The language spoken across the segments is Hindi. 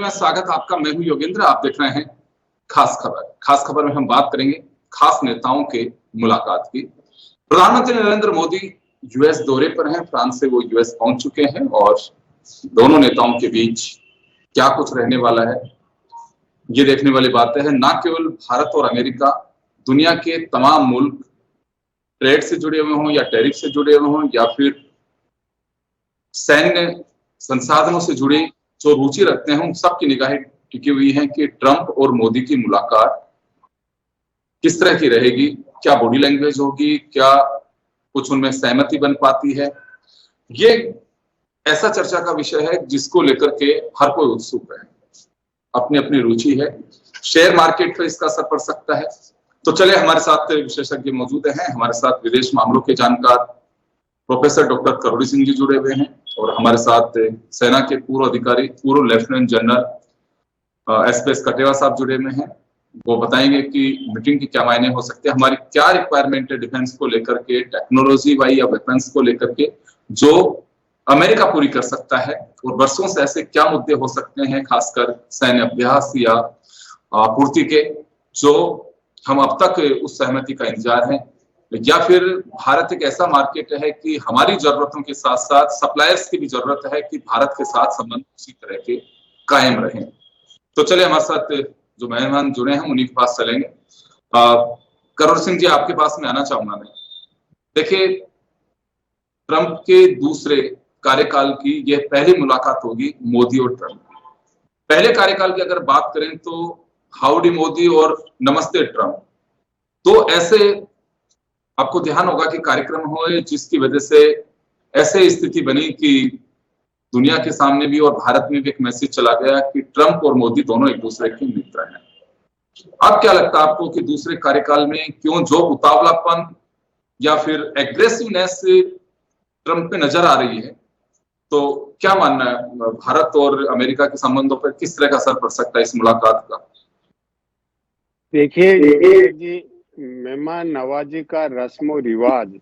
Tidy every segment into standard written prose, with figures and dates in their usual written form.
में स्वागत आपका। मैं हूं योगेंद्र, आप देख रहे हैं खास खबर। खास खबर में हम बात करेंगे खास नेताओं के मुलाकात की। प्रधानमंत्री नरेंद्र मोदी यूएस दौरे पर हैं, फ्रांस से वो यूएस पहुंच चुके हैं और दोनों नेताओं के बीच क्या कुछ रहने वाला है ये देखने वाली बातें हैं। ना केवल भारत और अमेरिका, दुनिया के तमाम मुल्क ट्रेड से जुड़े हुए हों या टैरिफ से जुड़े हुए हों या फिर सैन्य संसाधनों से जुड़े जो रुचि रखते हैं, उन सबकी निगाहें टिकी हुई हैं कि ट्रंप और मोदी की मुलाकात किस तरह की रहेगी, क्या बॉडी लैंग्वेज होगी, क्या कुछ उनमें सहमति बन पाती है। ये ऐसा चर्चा का विषय है जिसको लेकर के हर कोई उत्सुक है, अपनी अपनी रुचि है। शेयर मार्केट पर इसका असर पड़ सकता है। तो चले, हमारे साथ विशेषज्ञ मौजूद हैं। हमारे साथ विदेश मामलों के जानकार प्रोफेसर डॉक्टर करोड़ी सिंह जी जुड़े हुए हैं और हमारे साथ सेना के पूर्व अधिकारी, पूर्व लेफ्टिनेंट जनरल एसपीएस कटेवा साहब जुड़े हुए हैं। वो बताएंगे कि मीटिंग के क्या मायने हो सकते हैं, हमारी क्या रिक्वायरमेंट है डिफेंस को लेकर के, टेक्नोलॉजी वाई या वेपन्स को लेकर के जो अमेरिका पूरी कर सकता है, और वर्षों से ऐसे क्या मुद्दे हो सकते हैं, खासकर सैन्य अभ्यास या पूर्ति के, जो हम अब तक उस सहमति का इंतजार है, या फिर भारत एक ऐसा मार्केट है कि हमारी जरूरतों के साथ साथ सप्लायर्स की भी जरूरत है कि भारत के साथ संबंध उसी तरह के कायम रहें। तो चले, हमारे साथ जो मेहमान जुड़े हैं उन्हीं के पास चलेंगे। करोड़ सिंह जी, आपके पास में आना चाहूंगा मैं। देखिए, ट्रंप के दूसरे कार्यकाल की यह पहली मुलाकात होगी मोदी और ट्रंप की। पहले कार्यकाल की अगर बात करें तो हाउडी मोदी और नमस्ते ट्रंप, तो ऐसे आपको ध्यान होगा कि कार्यक्रम हुए जिसकी वजह से ऐसे स्थिति बनी कि दुनिया के सामने भी और भारत में भी एक मैसेज चला गया कि ट्रंप और मोदी दोनों एक दूसरे के मित्र हैं। अब क्या लगता है आपको कि दूसरे कार्यकाल में क्यों जो उतावलापन या फिर एग्रेसिवनेस ट्रंप पे नजर आ रही है, तो क्या मानना है, भारत और अमेरिका के संबंधों पर किस तरह का असर पड़ सकता है इस मुलाकात का? देखिए जी, मेहमान नवाजी का रस्म रिवाज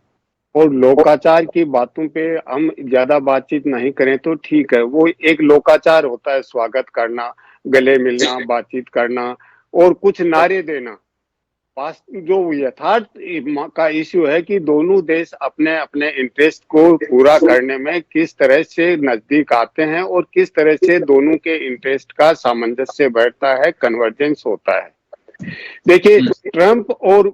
और लोकाचार की बातों पे हम ज्यादा बातचीत नहीं करें तो ठीक है। वो एक लोकाचार होता है, स्वागत करना, गले मिलना, बातचीत करना और कुछ नारे देना। जो यथार्थ का इश्यू है कि दोनों देश अपने अपने इंटरेस्ट को पूरा करने में किस तरह से नजदीक आते हैं और किस तरह से दोनों के इंटरेस्ट का सामंजस्य बैठता है, कन्वर्जेंस होता है। देखिए, ट्रंप और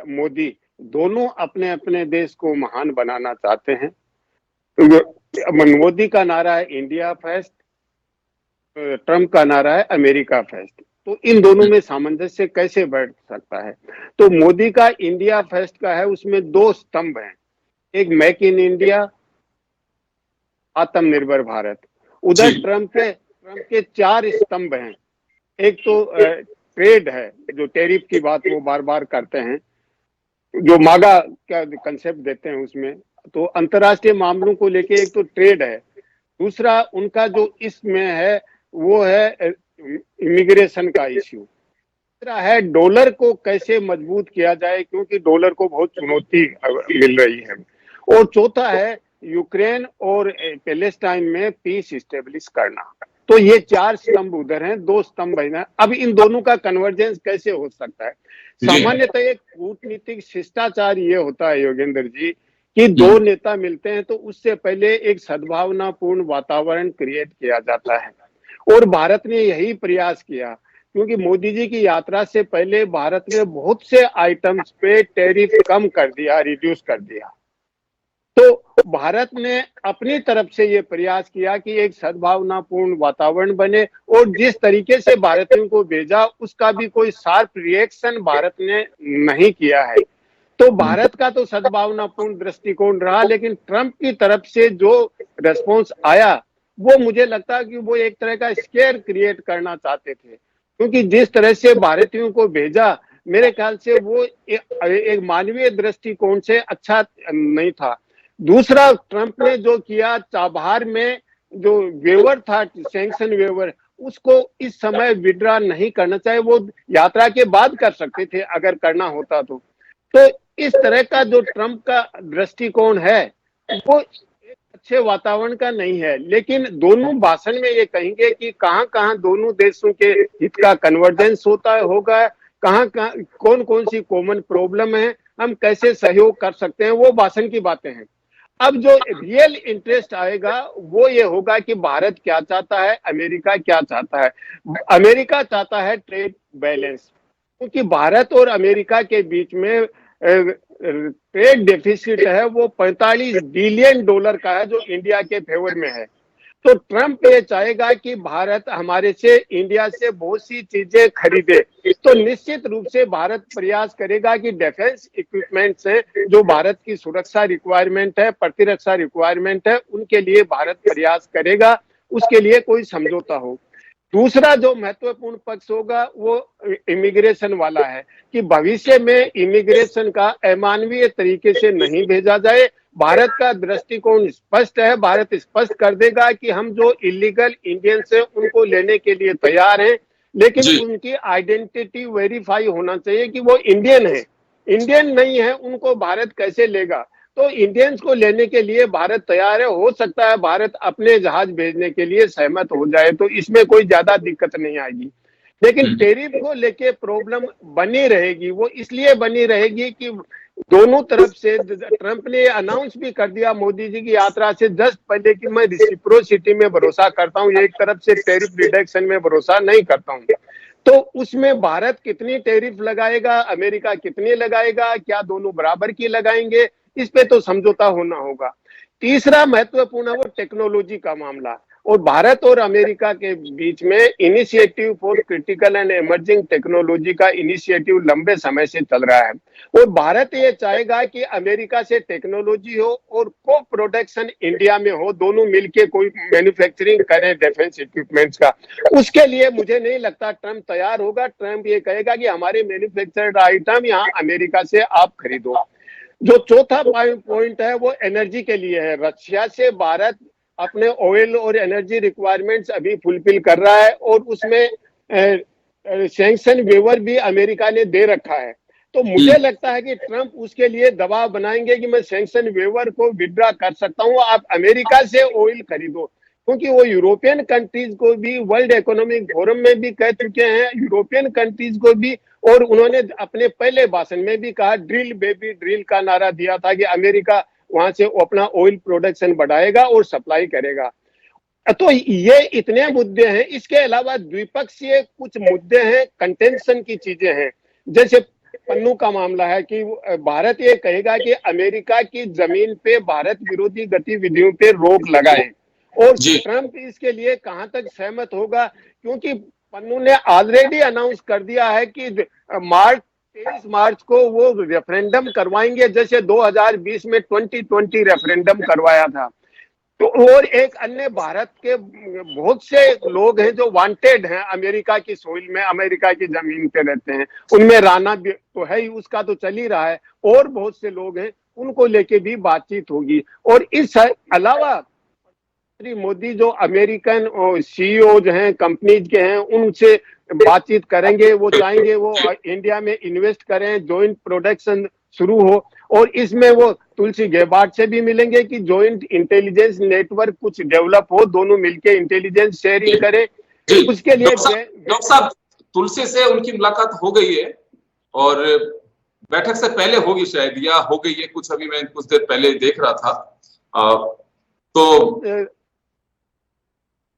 मोदी दोनों अपने अपने देश को महान बनाना चाहते हैं। मोदी का नारा है इंडिया फर्स्ट, ट्रंप का नारा है अमेरिका फर्स्ट। तो इन दोनों में सामंजस्य कैसे बैठ सकता है? तो मोदी का इंडिया फर्स्ट का है, उसमें दो स्तंभ हैं, एक मेक इन इंडिया, आत्मनिर्भर भारत। उधर ट्रंप के चार स्तंभ हैं। एक तो ट्रेड है, जो टैरिफ की बात वो बार बार करते हैं, जो मागा का कंसेप्ट देते हैं उसमें। तो अंतर्राष्ट्रीय मामलों को लेके एक तो ट्रेड है, दूसरा उनका जो इसमें है वो है इमिग्रेशन का इश्यू, तीसरा है डॉलर को कैसे मजबूत किया जाए क्योंकि डॉलर को बहुत चुनौती मिल रही है, और चौथा है यूक्रेन और पैलेस्टाइन में पीस स्टेब्लिश करना। तो ये चार स्तंभ उधर हैं, दो स्तंभ है। अब इन दोनों का कन्वर्जेंस कैसे हो सकता है? सामान्यतः एक कूटनीतिक शिष्टाचार ये होता है योगेंद्र जी कि दो नेता मिलते हैं तो उससे पहले एक सद्भावनापूर्ण वातावरण क्रिएट किया जाता है, और भारत ने यही प्रयास किया क्योंकि मोदी जी की यात्रा से पहले भारत ने बहुत से आइटम्स पे टैरिफ कम कर दिया, रिड्यूस कर दिया। तो भारत ने अपनी तरफ से ये प्रयास किया कि एक सद्भावनापूर्ण वातावरण बने, और जिस तरीके से भारतीयों को भेजा उसका भी कोई शार्प रिएक्शन भारत ने नहीं किया है। तो भारत का तो सद्भावनापूर्ण दृष्टिकोण रहा, लेकिन ट्रंप की तरफ से जो रेस्पॉन्स आया वो मुझे लगता है कि वो एक तरह का स्केयर क्रिएट करना चाहते थे, क्योंकि जिस तरह से भारतीयों को भेजा मेरे ख्याल से वो एक मानवीय दृष्टिकोण से अच्छा नहीं था। दूसरा, ट्रंप ने जो किया, चाबहार में जो वेवर था, सैंक्शन वेवर, उसको इस समय विड्रॉ नहीं करना चाहिए, वो यात्रा के बाद कर सकते थे अगर करना होता तो इस तरह का जो ट्रंप का दृष्टिकोण है वो अच्छे वातावरण का नहीं है, लेकिन दोनों भाषण में ये कहेंगे कि कहाँ कहाँ दोनों देशों के हित का कन्वर्जेंस होगा, कहाँ कहाँ कौन कौन सी कॉमन प्रॉब्लम है, हम कैसे सहयोग कर सकते हैं, वो भाषण की बातें हैं। अब जो रियल इंटरेस्ट आएगा वो ये होगा कि भारत क्या चाहता है, अमेरिका क्या चाहता है। अमेरिका चाहता है ट्रेड बैलेंस, क्योंकि भारत और अमेरिका के बीच में ट्रेड डेफिसिट है वो 45 बिलियन डॉलर का है, जो इंडिया के फेवर में है। तो ट्रंप ये चाहेगा कि भारत हमारे से, इंडिया से बहुत सी चीजें खरीदे। तो निश्चित रूप से भारत प्रयास करेगा कि डिफेंस इक्विपमेंट से जो भारत की सुरक्षा रिक्वायरमेंट है, प्रतिरक्षा रिक्वायरमेंट है, उनके लिए भारत प्रयास करेगा, उसके लिए कोई समझौता हो। दूसरा जो महत्वपूर्ण पक्ष होगा वो इमिग्रेशन वाला है, कि भविष्य में इमिग्रेशन का अमानवीय तरीके से नहीं भेजा जाए। भारत का दृष्टिकोण स्पष्ट है, भारत स्पष्ट कर देगा कि हम जो इलीगल इंडियंस हैं उनको लेने के लिए तैयार हैं, लेकिन उनकी आइडेंटिटी वेरीफाई होना चाहिए कि वो इंडियन है। इंडियन नहीं है उनको भारत कैसे लेगा? तो इंडियंस को लेने के लिए भारत तैयार है। हो सकता है भारत अपने जहाज भेजने के लिए सहमत हो जाए, तो इसमें कोई ज्यादा दिक्कत नहीं आएगी। लेकिन टेरिफ को लेके प्रॉब्लम बनी रहेगी। वो इसलिए बनी रहेगी कि दोनों तरफ से, ट्रंप ने अनाउंस भी कर दिया मोदी जी की यात्रा से जस्ट पहले कि मैं रेसिप्रोसिटी में भरोसा करता हूं, एक तरफ से टेरिफ रिडक्शन में भरोसा नहीं करता हूं। तो उसमें भारत कितनी टेरिफ लगाएगा, अमेरिका कितनी लगाएगा, क्या दोनों बराबर की लगाएंगे, इस पे तो समझौता होना होगा। तीसरा महत्वपूर्ण है वो टेक्नोलॉजी का मामला, और भारत और अमेरिका के बीच में initiative for critical and emerging technology का इनिशिएटिव लंबे समय से चल रहा है। और भारत ये चाहेगा कि अमेरिका से टेक्नोलॉजी हो और को प्रोडक्शन इंडिया में हो, दोनों मिलके कोई मैन्युफैक्चरिंग करें डिफेंस इक्विपमेंट्स का। उसके लिए मुझे नहीं लगता ट्रंप तैयार होगा। ट्रंप ये कहेगा कि हमारे मैन्युफैक्चर्ड आइटम यहाँ अमेरिका से आप खरीदो। जो चौथा पॉइंट है वो एनर्जी के लिए है। रशिया से भारत अपने ऑयल और एनर्जी रिक्वायरमेंट्स अभी फुलफिल कर रहा है, और उसमें सैंक्शन वेवर भी अमेरिका ने दे रखा है। तो मुझे लगता है कि ट्रंप उसके लिए दबाव बनाएंगे कि मैं सैंक्शन वेवर को विड्रॉ कर सकता हूं, आप अमेरिका से ऑयल खरीदो। क्योंकि वो यूरोपियन कंट्रीज को भी वर्ल्ड इकोनॉमिक फोरम में भी कह चुके हैं, यूरोपियन कंट्रीज को भी, और उन्होंने अपने पहले भाषण में भी कहा, ड्रिल बेबी ड्रिल का नारा दिया था कि अमेरिका वहां से अपना ऑयल प्रोडक्शन बढ़ाएगा और सप्लाई करेगा। तो ये इतने मुद्दे हैं। इसके अलावा द्विपक्षीय कुछ मुद्दे हैं, कंटेंशन की चीजें हैं। जैसे पन्नू का मामला है कि भारत ये कहेगा कि अमेरिका की जमीन पे भारत विरोधी गतिविधियों पे रोक लगाए, और ट्रंप इसके लिए कहां तक सहमत होगा, क्योंकि पन्नू ने ऑलरेडी अनाउंस कर दिया है कि 23 मार्च को वो रेफरेंडम करवाएंगे, जैसे 2020 में 2020 रेफरेंडम करवाया था। तो और एक अन्य भारत के बहुत से लोग हैं जो वांटेड हैं अमेरिका की सोइल में, अमेरिका की जमीन पे रहते हैं, उनमें राणा तो है ही, उसका तो चल ही रहा है, और बहुत से लोग हैं, उनको लेके भी बातचीत होगी। और इस अलावा श्री मोदी जो अमेरिकन सीईओज हैं, कंपनीज के हैं, उनसे बातचीत करेंगे। वो चाहेंगे वो इंडिया में इन्वेस्ट करें, जॉइंट प्रोडक्शन शुरू हो, और इसमें वो तुलसी गेबार्ड से भी मिलेंगे कि जॉइंट इंटेलिजेंस नेटवर्क कुछ डेवलप हो, दोनों मिलके इंटेलिजेंस शेयरिंग करें। उसके लिए डॉक्टर साहब, तुलसी से उनकी मुलाकात हो गई है, और बैठक से पहले होगी शायद, या हो गई है कुछ, अभी मैं कुछ देर पहले देख रहा था। तो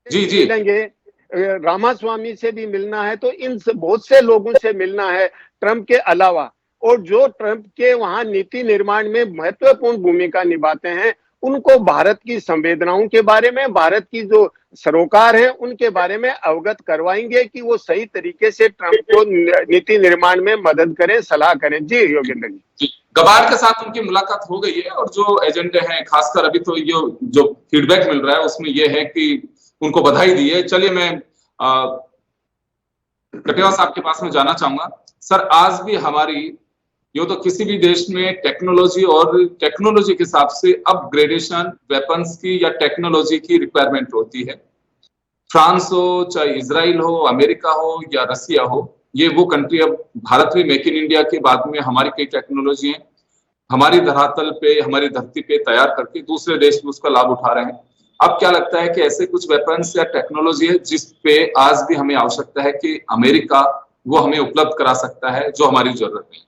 जी मिलेंगे, रामास्वामी से भी मिलना है, तो इन बहुत से लोगों से मिलना है ट्रंप के अलावा। और जो ट्रंप के वहां नीति निर्माण में महत्वपूर्ण भूमिका निभाते हैं, उनको भारत की संवेदनाओं के बारे में, भारत की जो सरोकार है उनके बारे में अवगत करवाएंगे कि वो सही तरीके से ट्रंप को नीति निर्माण में मदद करें, सलाह करें। जी योगेंद्र जी, गबार्ड के साथ उनकी मुलाकात हो गई है, और जो एजेंडे हैं, खासकर अभी तो ये जो फीडबैक मिल रहा है उसमें ये है कि उनको बधाई दी है। चलिए मैं कटेवा साहब के पास में जाना चाहूंगा। सर, आज भी हमारी यो तो किसी भी देश में टेक्नोलॉजी और टेक्नोलॉजी के हिसाब से अपग्रेडेशन वेपन्स की या टेक्नोलॉजी की रिक्वायरमेंट होती है। फ्रांस हो, चाहे इजराइल हो, अमेरिका हो या रसिया हो, ये वो कंट्री, अब भारत में मेक इन इंडिया के बाद में हमारी कई टेक्नोलॉजी है, हमारी धरातल पे, हमारी धरती पे तैयार करके दूसरे देश भी उसका लाभ उठा रहे हैं। अब क्या लगता है कि ऐसे कुछ वेपन्स या टेक्नोलॉजी है जिस पे आज भी हमें आवश्यकता है कि अमेरिका वो हमें उपलब्ध करा सकता है जो हमारी जरूरत है?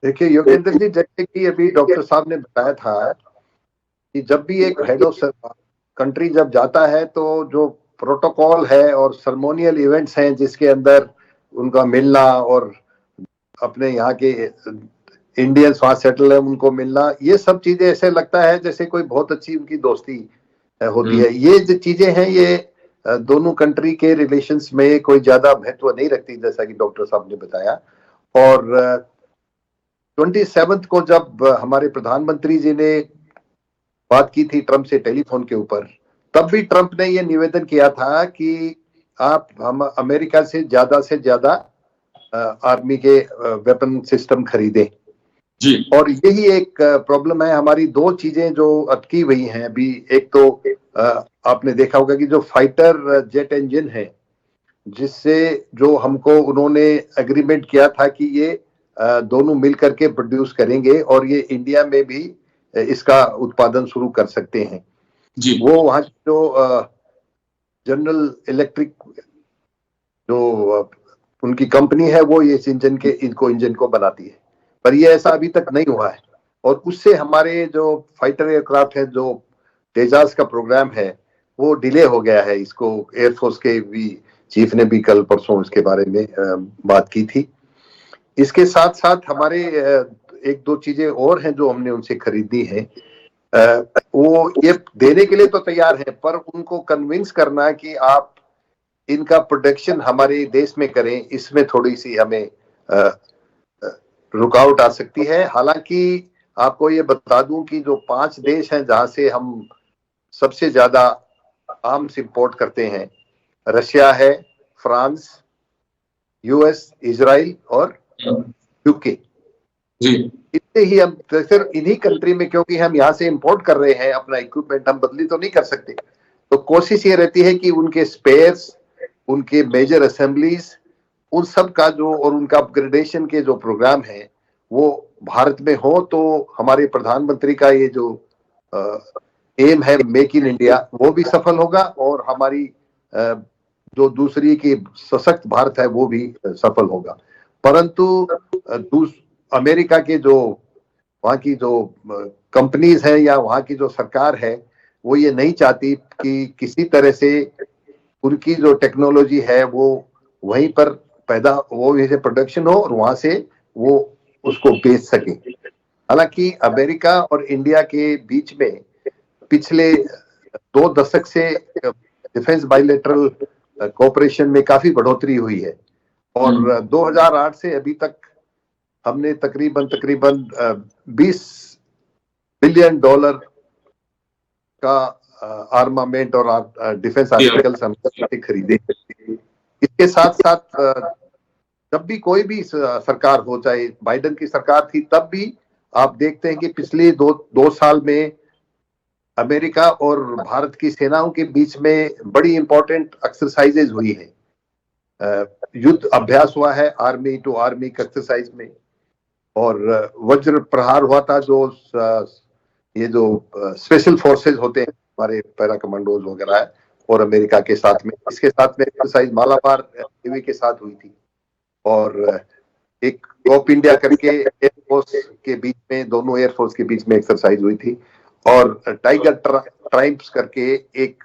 देखिए योगेंद्र जी, जैसे कि अभी डॉक्टर साहब ने बताया था कि जब भी एक हेड ऑफ कंट्री जब जाता है तो जो प्रोटोकॉल है और सर्मोनियल इवेंट्स हैं जिसके अंदर उनका मिलना और अपने यहाँ के इंडियंस वहां सेटल है उनको मिलना, ये सब चीजें ऐसे लगता है जैसे कोई बहुत अच्छी उनकी दोस्ती होती है। ये जो चीजें हैं ये दोनों कंट्री के रिलेशंस में कोई ज्यादा महत्व नहीं रखती, जैसा कि डॉक्टर साहब ने बताया। और 27 को जब हमारे प्रधानमंत्री जी ने बात की थी ट्रंप से टेलीफोन के ऊपर, तब भी ट्रंप ने यह निवेदन किया था कि हम अमेरिका से ज्यादा आर्मी के वेपन सिस्टम खरीदें जी। और यही एक प्रॉब्लम है। हमारी दो चीजें जो अटकी हुई हैं अभी, एक तो आपने देखा होगा कि जो फाइटर जेट इंजन है जिससे जो हमको उन्होंने एग्रीमेंट किया था कि ये दोनों मिल करके प्रोड्यूस करेंगे और ये इंडिया में भी इसका उत्पादन शुरू कर सकते हैं जी। वो वहाँ जो जनरल इलेक्ट्रिक जो उनकी कंपनी है वो ये इंजन को बनाती है, पर ये ऐसा अभी तक नहीं हुआ है। और उससे हमारे जो फाइटर एयरक्राफ्ट है, जो तेजास का प्रोग्राम है, वो डिले हो गया है। इसको एयरफोर्स के भी चीफ ने भी कल परसों इसके बारे में बात की थी। इसके साथ साथ हमारे एक दो चीजें और हैं जो हमने उनसे खरीदी हैं। वो ये देने के लिए तो तैयार है, पर उनको कन्विंस करना कि आप इनका प्रोडक्शन हमारे देश में करें, इसमें थोड़ी सी हमें रुकावट आ सकती है। हालांकि आपको ये बता दूं कि जो 5 देश हैं जहां से हम सबसे ज्यादा आर्म्स इंपोर्ट करते हैं, रशिया है, फ्रांस, यूएस, इजराइल और यूके। जी। इससे ही हम सिर्फ इन्हीं कंट्री में, क्योंकि हम यहाँ से इंपोर्ट कर रहे हैं, अपना इक्विपमेंट हम बदली तो नहीं कर सकते, तो कोशिश ये रहती है कि उनके स्पेयर्स, उनके मेजर असेंबलीज, उन सब का जो और उनका अपग्रेडेशन के जो प्रोग्राम है वो भारत में हो। तो हमारे प्रधानमंत्री का ये जो एम है मेक इन इंडिया, वो भी सफल होगा और हमारी जो दूसरी की सशक्त भारत है वो भी सफल होगा। परंतु अमेरिका के जो वहाँ की जो कंपनीज है या वहाँ की जो सरकार है, वो ये नहीं चाहती कि किसी तरह से उनकी जो टेक्नोलॉजी है वो वहीं पर पैदा, वो वहीं से प्रोडक्शन हो और वहां से वो उसको बेच सके। हालांकि अमेरिका और इंडिया के बीच में पिछले 2 दशक से डिफेंस बायलैटरल कोऑपरेशन में काफी बढ़ोतरी हुई है और 2008 से अभी तक हमने तकरीबन 20 बिलियन डॉलर का आर्मामेंट और डिफेंस आर्टिकल्स हमने खरीदे। इसके साथ साथ जब भी कोई भी सरकार हो, चाहे बाइडेन की सरकार थी, तब भी आप देखते हैं कि पिछले दो साल में अमेरिका और भारत की सेनाओं के बीच में बड़ी इंपॉर्टेंट एक्सरसाइजेज हुई है। युद्ध अभ्यास हुआ है आर्मी टू आर्मी एक्सरसाइज में, और वज्र प्रहार हुआ था जो ये जो स्पेशल फोर्सेज होते हैं हमारे पैरा कमांडोज वगैरह है, और अमेरिका के साथ में इसके साथ में एक्सरसाइज मालाबार नेवी के साथ हुई थी। और एक ऑफ इंडिया करके एयरफोर्स के बीच में, दोनों एयरफोर्स के बीच में एक्सरसाइज हुई थी। और टाइगर ट्राइब्स करके एक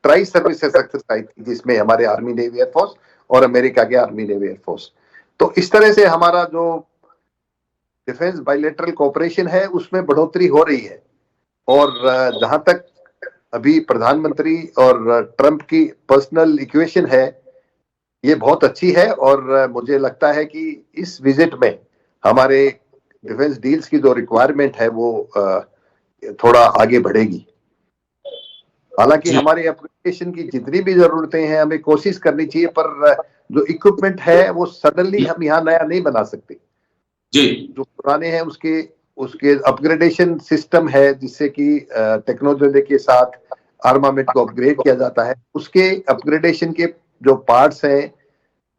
ट्राई सर्विसेज एक्सरसाइज थी जिसमें हमारे आर्मी नेवी एयरफोर्स और अमेरिका के आर्मी नेवी एयरफोर्स। तो इस तरह से हमारा जो डिफेंस बायलैटरल कोऑपरेशन है उसमें बढ़ोतरी हो रही है। और जहां तक अभी प्रधानमंत्री और ट्रंप की पर्सनल इक्वेशन है, ये बहुत अच्छी है और मुझे लगता है कि इस विजिट में हमारे डिफेंस डील्स की जो रिक्वायरमेंट है वो थोड़ा आगे बढ़ेगी। हालांकि हमारे अपग्रेडेशन की जितनी भी जरूरतें हैं हमें कोशिश करनी चाहिए, पर जो इक्विपमेंट है वो सडनली हम यहाँ नया नहीं बना सकते जी। जो पुराने हैं उसके अपग्रेडेशन सिस्टम है जिससे कि टेक्नोलॉजी के साथ आर्मामेंट को अपग्रेड किया जाता है। उसके अपग्रेडेशन के जो पार्ट्स हैं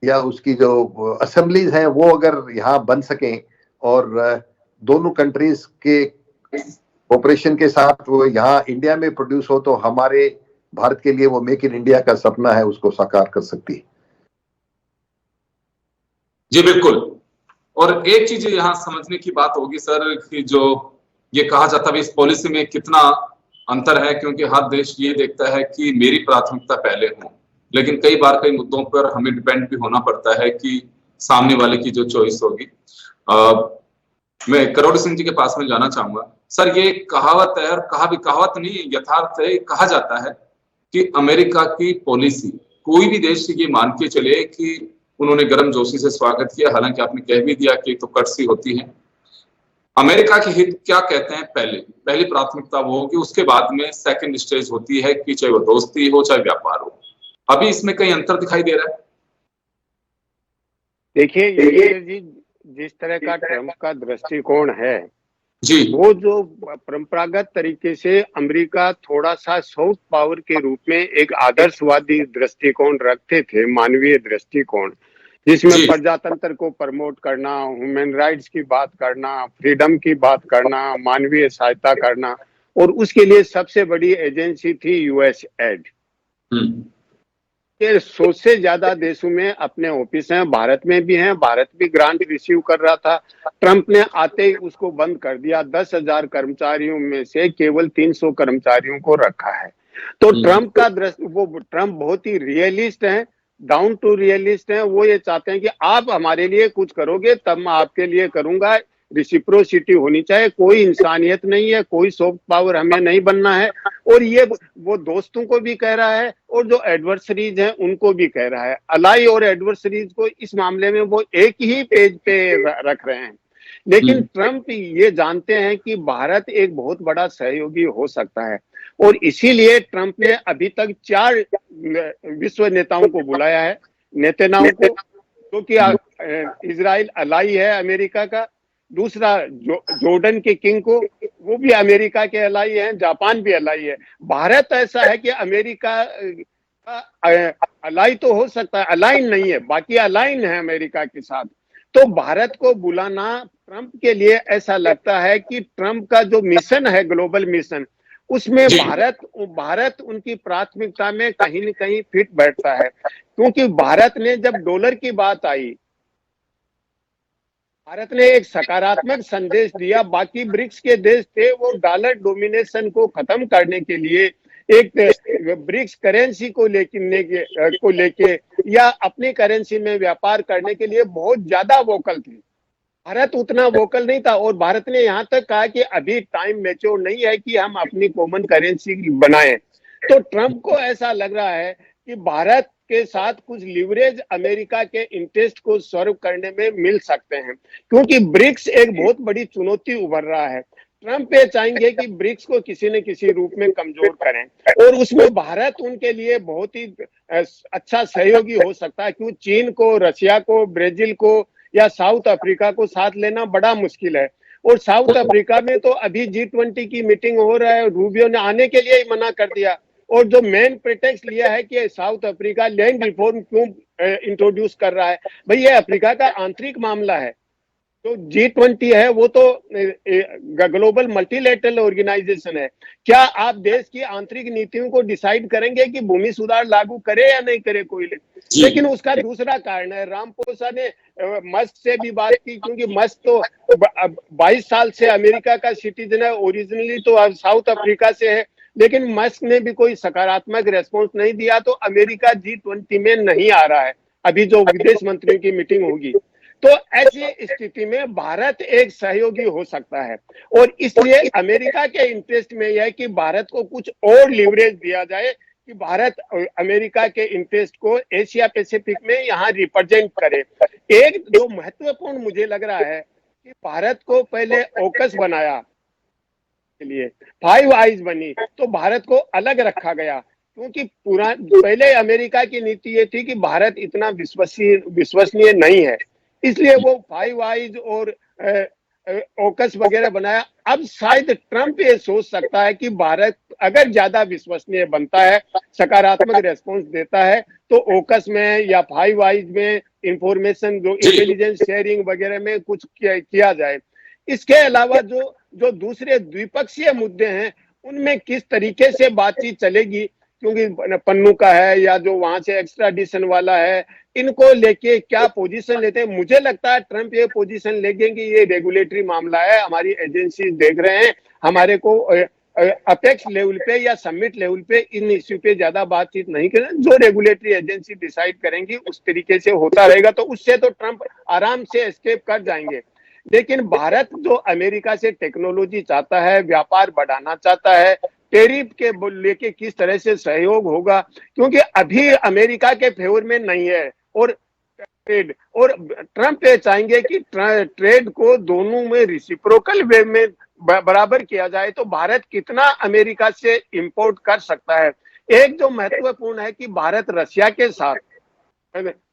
या उसकी जो असेंबलीज हैं वो अगर यहाँ बन सकें और दोनों कंट्रीज के कोऑपरेशन के साथ वो यहाँ इंडिया में प्रोड्यूस हो, तो हमारे भारत के लिए वो मेक इन इंडिया का सपना है, उसको साकार कर सकती है। जी बिल्कुल। और एक चीज यहाँ समझने की बात होगी सर कि जो ये कहा जाता है इस पॉलिसी में कितना अंतर है, क्योंकि हर देश ये देखता है कि मेरी प्राथमिकता पहले हो, लेकिन कई बार कई मुद्दों पर हमें डिपेंड भी होना पड़ता है कि सामने वाले की जो चॉइस होगी। मैं करोड़ सिंह जी के पास में जाना चाहूंगा। सर ये कहावत है, और कहावत नहीं यथार्थ है, कहा जाता है कि अमेरिका की पॉलिसी कोई भी देश ये मान के चले कि उन्होंने गर्मजोशी से स्वागत किया, हालांकि आपने कह भी दिया कि तो कटसी होती है। अमेरिका के हित क्या कहते हैं, पहली प्राथमिकता वो होगी, उसके बाद में सेकंड स्टेज होती है कि चाहे वो दोस्ती हो चाहे व्यापार हो। अभी इसमें कई अंतर दिखाई दे रहा है। देखिए ये जी, जिस तरह का ट्रंप का दृष्टिकोण है जी, वो जो परंपरागत तरीके से अमेरिका थोड़ा सा सॉफ्ट पावर के रूप में एक आदर्शवादी दृष्टिकोण रखते थे, मानवीय दृष्टिकोण, जिसमें प्रजातंत्र को प्रमोट करना, ह्यूमन राइट्स की बात करना, फ्रीडम की बात करना, मानवीय सहायता करना, और उसके लिए सबसे बड़ी एजेंसी थी यूएस एड के 100 से ज्यादा देशों में अपने ऑफिस हैं, भारत में भी हैं, भारत भी ग्रांट रिसीव कर रहा था। ट्रंप ने आते ही उसको बंद कर दिया, 10,000 कर्मचारियों में से केवल 300 कर्मचारियों को रखा है। तो ट्रंप का ट्रंप बहुत ही रियलिस्ट है, डाउन टू रियलिस्ट है। वो ये चाहते हैं कि आप हमारे लिए कुछ करोगे तब मैं आपके लिए करूंगा, रिसिप्रोसिटी होनी चाहिए, कोई इंसानियत नहीं है, कोई सॉफ्ट पावर हमें नहीं बनना है। और ये वो दोस्तों को भी कह रहा है और जो एडवर्सरीज हैं उनको भी कह रहा है। अलाई और एडवर्सरीज को इस मामले में वो एक ही पेज पे रख रहे हैं। लेकिन ट्रंप ये जानते हैं कि भारत एक बहुत बड़ा सहयोगी हो सकता है, और इसीलिए ट्रंप ने अभी तक 4 विश्व नेताओं को बुलाया है। नेतन्याहू को, जो कि इजराइल अलाई है अमेरिका का, दूसरा जॉर्डन के किंग को, वो भी अमेरिका के अलाई हैं, जापान भी अलाई है। भारत ऐसा है कि अमेरिका का अलाई तो हो सकता है, अलाइन नहीं है, बाकी अलाइन है अमेरिका के साथ। तो भारत को बुलाना ट्रंप के लिए ऐसा लगता है कि ट्रंप का जो मिशन है, ग्लोबल मिशन, उसमें भारत उनकी प्राथमिकता में कहीं न कहीं फिट बैठता है। क्योंकि भारत ने जब डॉलर की बात आई, भारत ने एक सकारात्मक संदेश दिया। बाकी ब्रिक्स के देश थे वो डॉलर डोमिनेशन को खत्म करने के लिए, एक ब्रिक्स करेंसी को लेके या अपनी करेंसी में व्यापार करने के लिए बहुत ज्यादा वोकल थे। भारत उतना वोकल नहीं था, और भारत ने यहाँ तक कहा कि अभी टाइम मैच्योर नहीं है कि हम अपनी कॉमन करेंसी बनाएं। तो ट्रंप को ऐसा लग रहा है कि भारत के साथ कुछ लिवरेज अमेरिका के इंटरेस्ट को सर्व करने में मिल सकते हैं, क्योंकि ब्रिक्स एक बहुत बड़ी चुनौती उभर रहा है। ट्रंप ये चाहेंगे कि ब्रिक्स को किसी न किसी रूप में कमजोर करें, और उसमें भारत उनके लिए बहुत ही अच्छा सहयोगी हो सकता है। क्योंकि चीन को, रशिया को, ब्राजील को या साउथ अफ्रीका को साथ लेना बड़ा मुश्किल है। और साउथ अफ्रीका में तो अभी G20 की मीटिंग हो रहा है, रूबियो ने आने के लिए ही मना कर दिया, और जो मेन प्रिटेक्स्ट लिया है कि साउथ अफ्रीका लैंड रिफॉर्म क्यों इंट्रोड्यूस कर रहा है। भाई ये अफ्रीका का आंतरिक मामला है। तो G20 है वो तो ग्लोबल मल्टीलेटरल ऑर्गेनाइजेशन है। क्या आप देश की आंतरिक नीतियों को डिसाइड करेंगे कि भूमि सुधार लागू करे या नहीं करे कोई? लेकिन उसका दूसरा कारण है, रामपोसा ने मस्क से भी बात की, क्योंकि मस्क तो 22 साल से अमेरिका का सिटीजन है, ओरिजिनली तो साउथ अफ्रीका से है, लेकिन मस्क ने भी कोई सकारात्मक रेस्पॉन्स नहीं दिया। तो अमेरिका G20 में नहीं आ रहा है, अभी जो विदेश मंत्रियों की मीटिंग होगी। तो ऐसी स्थिति में भारत एक सहयोगी हो सकता है, और इसलिए अमेरिका के इंटरेस्ट में यह है कि भारत को कुछ और लिवरेज दिया जाए कि भारत अमेरिका के इंटरेस्ट को एशिया पैसिफिक में यहाँ रिप्रेजेंट करे। एक जो महत्वपूर्ण मुझे लग रहा है कि भारत को पहले ऑकस बनाया के लिए, 5 आइज बनी, तो भारत को अलग रखा गया, क्योंकि पहले अमेरिका की नीति ये थी कि भारत इतना विश्वसनीय नहीं है, इसलिए वो 5 आइज और ऑकस वगैरह बनाया। अब शायद ट्रंप ये सोच सकता है कि भारत अगर ज्यादा विश्वसनीय बनता है, सकारात्मक रेस्पॉन्स देता है, तो ओकस में या फाइव आइज में इंफॉर्मेशन जो इंटेलिजेंस शेयरिंग वगैरह में कुछ किया जाए। इसके अलावा जो जो दूसरे द्विपक्षीय मुद्दे हैं उनमें किस तरीके से बातचीत चलेगी, क्योंकि पन्नू का है या जो वहां से एक्स्ट्राडिशन वाला है, इनको लेके क्या पोजीशन लेते हैं। मुझे लगता है ट्रंप ये पोजीशन लेंगे कि ये रेगुलेटरी मामला है, हमारी एजेंसी देख रहे हैं, हमारे को अपेक्स लेवल पे या समिट लेवल पे इन इश्यू पे ज्यादा बातचीत नहीं करें, जो रेगुलेटरी एजेंसी डिसाइड करेंगी उस तरीके से होता रहेगा, तो उससे तो ट्रंप आराम से एस्केप कर जाएंगे। लेकिन भारत जो अमेरिका से टेक्नोलॉजी चाहता है, व्यापार बढ़ाना चाहता है, टेरिफ के लेके किस तरह से सहयोग होगा, क्योंकि अभी अमेरिका के फेवर में नहीं है और ट्रेड, और ट्रंप ये चाहेंगे कि ट्रेड को दोनों में रिसिप्रोकल वे में बराबर किया जाए, तो भारत कितना अमेरिका से इंपोर्ट कर सकता है। एक जो महत्वपूर्ण है कि भारत रशिया के साथ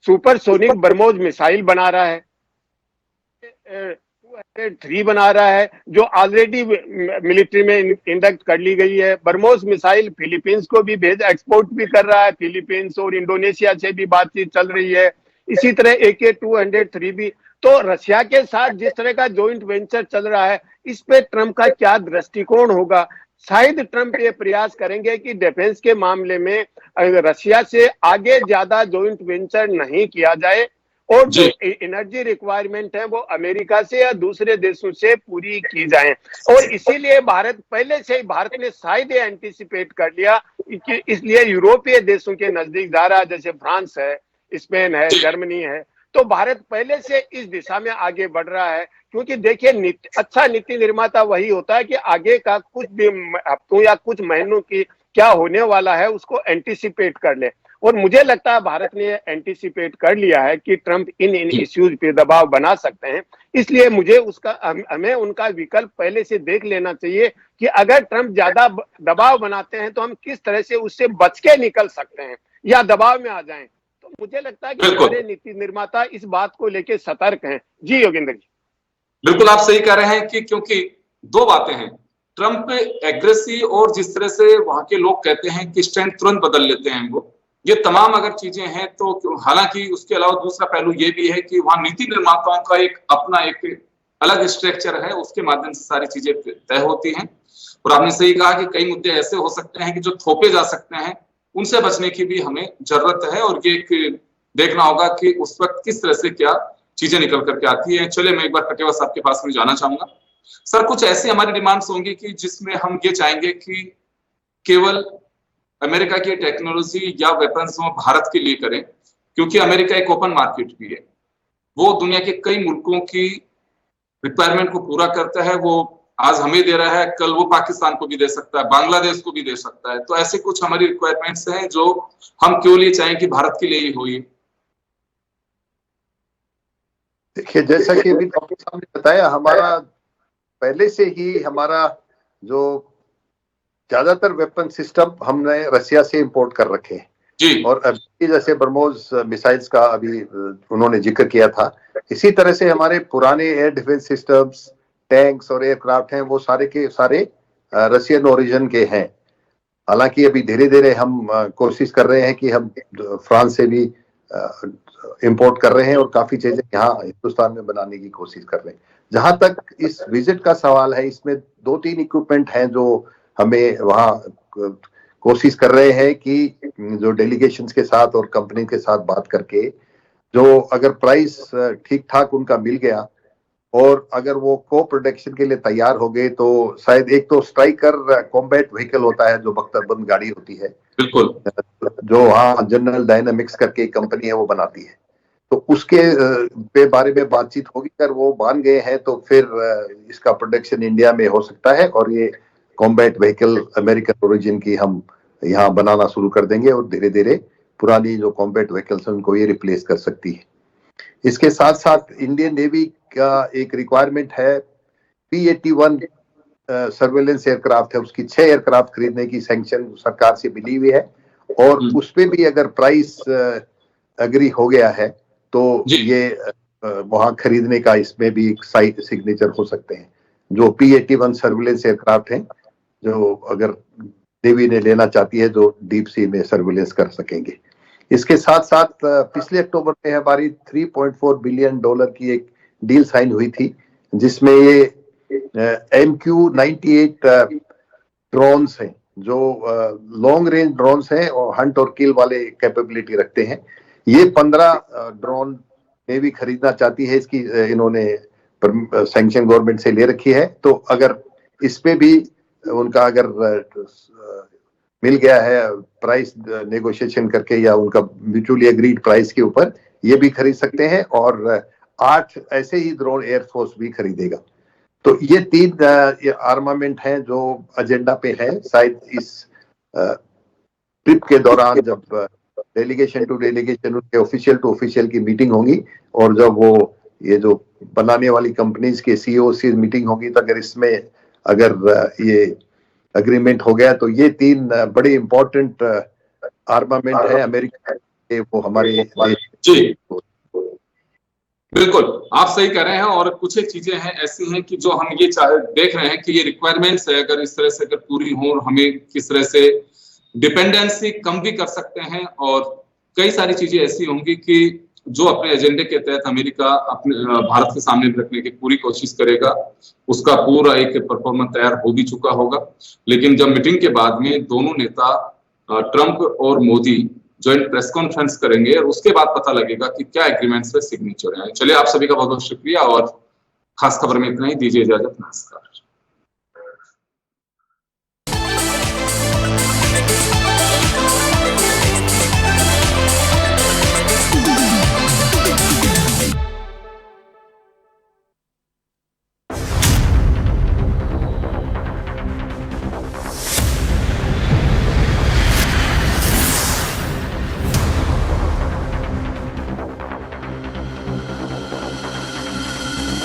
सुपरसोनिक ब्रह्मोस मिसाइल बना रहा है, 203 बना रहा है, जो ऑलरेडी मिलिट्री में इंडक्ट कर ली गई है। ब्रह्मोस मिसाइल फिलीपींस को भी एक्सपोर्ट भी कर रहा है, फिलीपींस और इंडोनेशिया से भी बातचीत चल रही है। इसी तरह AK-203 भी। तो रशिया के साथ जिस तरह का जॉइंट वेंचर चल रहा है, इस पे ट्रंप का क्या दृष्टिकोण होगा। शायद ट्रंप ये प्रयास करेंगे कि डिफेंस के मामले में रशिया से आगे ज्यादा जॉइंट वेंचर नहीं किया जाए, और जो एनर्जी रिक्वायरमेंट है वो अमेरिका से या दूसरे देशों से पूरी की जाए। और इसीलिए भारत पहले से ही, भारत ने शायद ये एंटीसिपेट कर लिया कि इसलिए यूरोपीय देशों के नजदीक जा रहा है, जैसे फ्रांस है, स्पेन है, जर्मनी है, तो भारत पहले से इस दिशा में आगे बढ़ रहा है। क्योंकि देखिए, अच्छा नीति निर्माता वही होता है कि आगे का कुछ भी हफ्तों या कुछ महीनों की क्या होने वाला है उसको एंटीसिपेट कर ले। और मुझे लगता है भारत ने एंटीसिपेट कर लिया है कि ट्रंप इन इश्यूज पे दबाव बना सकते हैं। इसलिए मुझे हमें उनका विकल्प पहले से देख लेना चाहिए कि अगर ट्रंप ज्यादा दबाव बनाते हैं तो हम किस तरह से उससे बच के निकल सकते हैं या दबाव में आ जाएं। तो मुझे लगता है कि हमारे नीति निर्माता इस बात को लेकर सतर्क हैं। जी योगेंद्र जी, बिल्कुल आप सही कह रहे हैं कि क्योंकि दो बातें हैं, ट्रंप एग्रेसिव और जिस तरह से वहां के लोग कहते हैं कि स्टैंड तुरंत बदल लेते हैं वो, ये तमाम अगर चीजें हैं तो हालांकि उसके अलावा दूसरा पहलू ये भी है कि वहां नीति निर्माताओं का एक अपना एक अलग स्ट्रक्चर है, उसके माध्यम से सारी चीजें तय होती हैं। और आपने सही कहा कि कई मुद्दे ऐसे हो सकते हैं कि जो थोपे जा सकते हैं, उनसे बचने की भी हमें जरूरत है, और ये देखना होगा कि उस वक्त किस तरह से क्या चीजें निकल करके आती है। चले मैं एक बार कटेवा साहब के पास में जाना चाहूंगा। सर, कुछ ऐसी हमारी डिमांड्स होंगी कि जिसमें हम ये चाहेंगे कि केवल अमेरिका की टेक्नोलॉजी या वेपन्स हम भारत के लिए करें, क्योंकि अमेरिका एक ओपन मार्केट भी है, वो दुनिया के कई मुल्कों की रिक्वायरमेंट को पूरा करता है। वो आज हमें दे रहा है, कल वो पाकिस्तान को भी दे सकता है, बांग्लादेश को भी दे सकता है। तो ऐसे कुछ हमारी रिक्वायरमेंट्स हैं जो हम क्यों लिए चाहें कि भारत के लिए ही हो। ये देखिए, जैसा कि अभी डॉक्टर साहब ने बताया, हमारा पहले से ही हमारा जो ज्यादातर वेपन सिस्टम हमने रशिया से इंपोर्ट कर रखे हैं जी। और अभी जैसे ब्रह्मोस मिसाइल्स का अभी उन्होंने जिक्र किया था, इसी तरह से हमारे पुराने एयर डिफेंस सिस्टम्स, टैंक्स और एयरक्राफ्ट हैं, वो सारे के सारे रशियन ओरिजिन के हैं। हालांकि अभी धीरे धीरे हम कोशिश कर रहे हैं कि हम फ्रांस से भी इंपोर्ट कर रहे हैं और काफी चीजें यहाँ हिंदुस्तान में बनाने की कोशिश कर रहे हैं। जहां तक इस विजिट का सवाल है, इसमें 2-3 इक्विपमेंट हैं जो हमें वहाँ कोशिश कर रहे हैं कि जो डेलीगेशंस के साथ और कंपनी के साथ बात करके, जो अगर प्राइस ठीक ठाक उनका मिल गया और अगर वो को प्रोडक्शन के लिए तैयार हो गए, तो शायद एक तो स्ट्राइकर कॉम्बैट व्हीकल होता है जो बख्तरबंद गाड़ी होती है, बिल्कुल, जो हाँ जनरल डायनामिक्स करके कंपनी है वो बनाती है, तो उसके पे बारे में बातचीत होगी। अगर वो मान गए हैं तो फिर इसका प्रोडक्शन इंडिया में हो सकता है और ये कॉम्बैट व्हीकल अमेरिकन ओरिजिन की हम यहाँ बनाना शुरू कर देंगे और धीरे धीरे पुरानी जो कॉम्बैट व्हीकल्स हैं उनको ये रिप्लेस कर सकती है। इसके साथ साथ इंडियन नेवी का एक रिक्वायरमेंट है, P-81 सर्वेलेंस एयरक्राफ्ट है, उसकी 6 एयरक्राफ्ट खरीदने की सैंक्शन सरकार से मिली हुई है और उसपे भी अगर प्राइस एग्री हो गया है तो ये वहां खरीदने का इसमें भी एक साइड सिग्नेचर हो सकते हैं। जो P-81 सर्वेलेंस एयरक्राफ्ट हैं, जो अगर नेवी ने लेना चाहती है, जो डीप सी में सर्विलेंस कर सकेंगे। इसके साथ साथ पिछले अक्टूबर में हमारी $3.4 बिलियन की एक डील साइन हुई थी, जिसमें ये MQ-98 ड्रोन्स हैं, जो लॉन्ग रेंज ड्रोन्स हैं और हंट और किल वाले कैपेबिलिटी रखते हैं। ये 15 ड्रोन नेवी खरीदना चाहती है। इसकी इन्होंने सैंक्शन गवर्नमेंट से ले रखी है। तो अगर इस पे भी उनका अगर मिल गया है प्राइस नेगोशिएशन करके, या उनका म्यूचुअली एग्रीड प्राइस के ऊपर, ये भी खरीद सकते हैं। और 8 ऐसे ही ड्रोन एयरफोर्स भी खरीदेगा। तो ये 3 आर्मामेंट हैं जो एजेंडा पे है। शायद इस ट्रिप के दौरान जब डेलीगेशन टू डेलीगेशन, उनके ऑफिशियल टू ऑफिशियल की मीटिंग होगी, और जब वो ये जो बनाने वाली कंपनीज के सीईओ से मीटिंग होगी, तो अगर इसमें ये अग्रीमेंट हो गया, तो ये 3 बड़े इंपॉर्टेंट आर्मामेंट है अमेरिका के, वो हमारे जी बिल्कुल आप सही कह रहे हैं। और कुछ एक चीजें हैं ऐसी हैं कि जो हम ये देख रहे हैं कि ये रिक्वायरमेंट्स है, अगर इस तरह से अगर पूरी हो, हमें किस तरह से डिपेंडेंसी कम भी कर सकते हैं। और कई सारी चीजें ऐसी होंगी कि जो अपने एजेंडे के तहत अमेरिका अपने भारत के सामने रखने की पूरी कोशिश करेगा, उसका पूरा एक परफॉर्मेंस तैयार हो भी चुका होगा। लेकिन जब मीटिंग के बाद में दोनों नेता ट्रंप और मोदी ज्वाइंट प्रेस कॉन्फ्रेंस करेंगे, और उसके बाद पता लगेगा कि क्या एग्रीमेंट्स पे सिग्नेचर है। चलिए, आप सभी का बहुत बहुत शुक्रिया, और खास खबर में इतना ही। दीजिए इजाजत, नमस्कार।